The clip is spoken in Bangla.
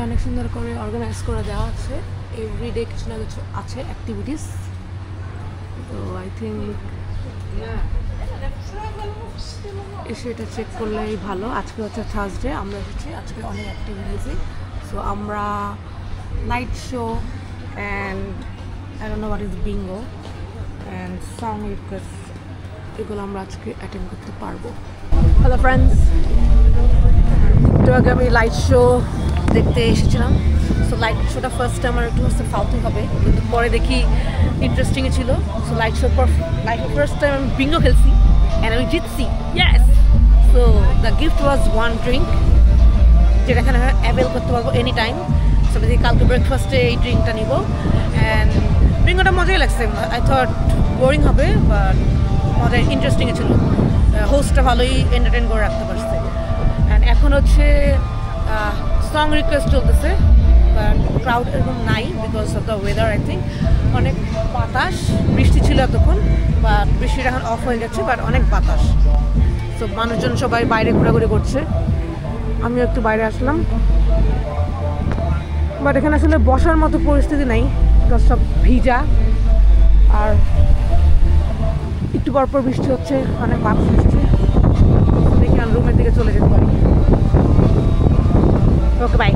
অনেক সুন্দর করে অর্গানাইজ করে দেওয়া আছে, এভরিডে কিছু না কিছু আছে অ্যাক্টিভিটিস। তো আই থিঙ্ক এসে এটা চেক করলেই ভালো। আজকে হচ্ছে থার্সডে, আমরা এসেছি আজকে অনেক অ্যাক্টিভিটিসই। সো আমরা night show and I don't know what is Bingo and song request, এগুলো আমরা আজকে অ্যাটেন্ড করতে পারবো। হ্যালো ফ্রেন্ডস, একটু আগে আমি লাইট শো দেখতে এসেছিলাম। সো লাইট শোটা ফার্স্ট আমার একটু হচ্ছে ফালতু হবে, কিন্তু পরে দেখি ইন্টারেস্টিংই ছিল। So light show first time আমি বিঙ্গো খেলছি অ্যান্ড আমি জিতছি, yes. So the gift was one drink, যেটা এখানে অ্যাভেল করতে পারবো এনি টাইম। সো দেখি কালকে ব্রেকফাস্টে এই ড্রিঙ্কটা নিব অ্যান্ড ড্রিঙ্কটা মজাই লাগছে। আই থট বোরিং হবে, বাট মজাই ইন্টারেস্টিংই ছিল। হোস্টটা ভালোই এন্টারটেইন করে রাখতে পারছে। অ্যান্ড এখন হচ্ছে সং রিকোয়েস্ট চলতেছে, বাট ক্রাউড এরকম নাই because of the weather. I think অনেক বাতাস, বৃষ্টি ছিল এতক্ষণ, বাট বৃষ্টিটা এখন অফ হয়ে গেছে, বাট অনেক বাতাস। সো মানুষজন সবাই বাইরে ঘোরাঘুরি করছে, আমিও একটু বাইরে আসলাম। বাট এখানে আসলে বসার মতো পরিস্থিতি নাই, বিকজ সব ভিজা আর একটু পরপর বৃষ্টি হচ্ছে, অনেক বাতাস হচ্ছে। দেখি আমি রুমের দিকে চলে যেতে পারি। Okay bye.